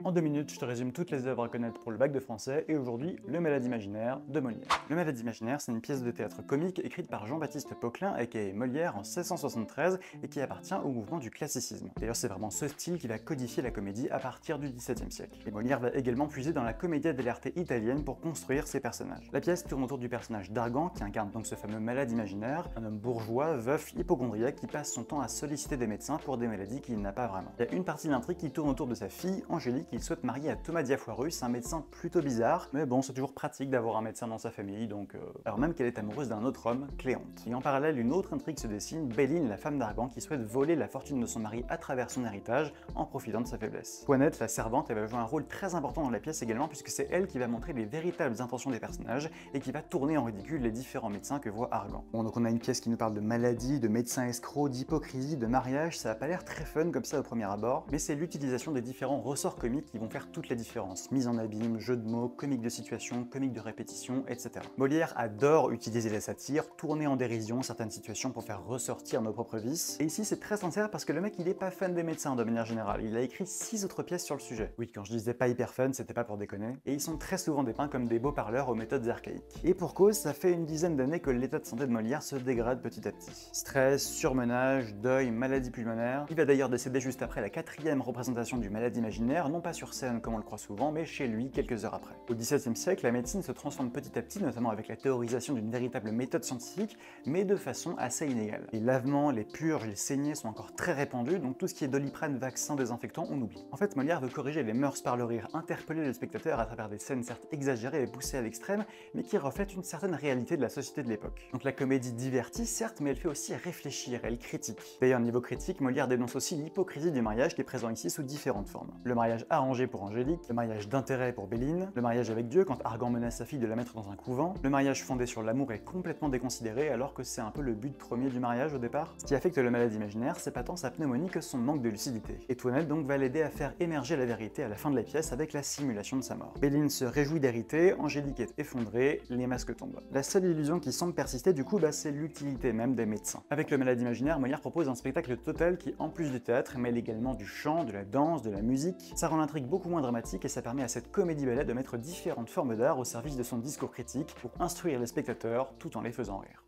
En 2 minutes, je te résume toutes les œuvres à connaître pour le bac de français et aujourd'hui, Le Malade imaginaire de Molière. Le Malade imaginaire, c'est une pièce de théâtre comique écrite par Jean-Baptiste Poquelin aka Molière en 1673 et qui appartient au mouvement du classicisme. D'ailleurs, c'est vraiment ce style qui va codifier la comédie à partir du XVIIe siècle. Et Molière va également puiser dans la commedia dell'arte italienne pour construire ses personnages. La pièce tourne autour du personnage d'Argan qui incarne donc ce fameux malade imaginaire, un homme bourgeois, veuf, hypocondriaque qui passe son temps à solliciter des médecins pour des maladies qu'il n'a pas vraiment. Il y a une partie de l'intrigue qui tourne autour de sa fille, Angélique, qu'il souhaite marier à Thomas Diafoirus, un médecin plutôt bizarre, mais bon, c'est toujours pratique d'avoir un médecin dans sa famille, donc alors même qu'elle est amoureuse d'un autre homme, Cléante. Et en parallèle, une autre intrigue se dessine, Béline, la femme d'Argan, qui souhaite voler la fortune de son mari à travers son héritage, en profitant de sa faiblesse. Toinette, la servante, elle va jouer un rôle très important dans la pièce également, puisque c'est elle qui va montrer les véritables intentions des personnages, et qui va tourner en ridicule les différents médecins que voit Argan. Bon, donc on a une pièce qui nous parle de maladie, de médecins escrocs, d'hypocrisie, de mariage, ça a pas l'air très fun comme ça au premier abord, mais c'est l'utilisation des différents ressorts comiques qui vont faire toute la différence. Mise en abîme, jeu de mots, comique de situation, comique de répétition, etc. Molière adore utiliser la satire, tourner en dérision certaines situations pour faire ressortir nos propres vices, et ici c'est très sincère parce que le mec il est pas fan des médecins de manière générale, il a écrit 6 autres pièces sur le sujet. Oui, quand je disais pas hyper fun, c'était pas pour déconner, et ils sont très souvent dépeints comme des beaux parleurs aux méthodes archaïques. Et pour cause, ça fait une dizaine d'années que l'état de santé de Molière se dégrade petit à petit. Stress, surmenage, deuil, maladie pulmonaire. Il va d'ailleurs décéder juste après la 4e représentation du malade imaginaire, non pas sur scène comme on le croit souvent, mais chez lui quelques heures après. Au XVIIe siècle, la médecine se transforme petit à petit, notamment avec la théorisation d'une véritable méthode scientifique, mais de façon assez inégale. Les lavements, les purges, les saignées sont encore très répandus, donc tout ce qui est doliprane, vaccin, désinfectant, on oublie. En fait, Molière veut corriger les mœurs par le rire, interpeller le spectateur à travers des scènes certes exagérées et poussées à l'extrême, mais qui reflètent une certaine réalité de la société de l'époque. Donc la comédie divertit, certes, mais elle fait aussi réfléchir, elle critique. D'ailleurs, niveau critique, Molière dénonce aussi l'hypocrisie du mariage qui est présent ici sous différentes formes. Le mariage arrangé pour Angélique, le mariage d'intérêt pour Béline, le mariage avec Dieu quand Argan menace sa fille de la mettre dans un couvent, le mariage fondé sur l'amour est complètement déconsidéré alors que c'est un peu le but premier du mariage au départ. Ce qui affecte le malade imaginaire, c'est pas tant sa pneumonie que son manque de lucidité. Et Toinette donc va l'aider à faire émerger la vérité à la fin de la pièce avec la simulation de sa mort. Béline se réjouit d'hériter, Angélique est effondrée, les masques tombent. La seule illusion qui semble persister du coup, c'est l'utilité même des médecins. Avec le malade imaginaire, Molière propose un spectacle total qui, en plus du théâtre, mêle également du chant, de la danse, de la musique. Ça rend l'intrigue beaucoup moins dramatique et ça permet à cette comédie-ballet de mettre différentes formes d'art au service de son discours critique pour instruire les spectateurs tout en les faisant rire.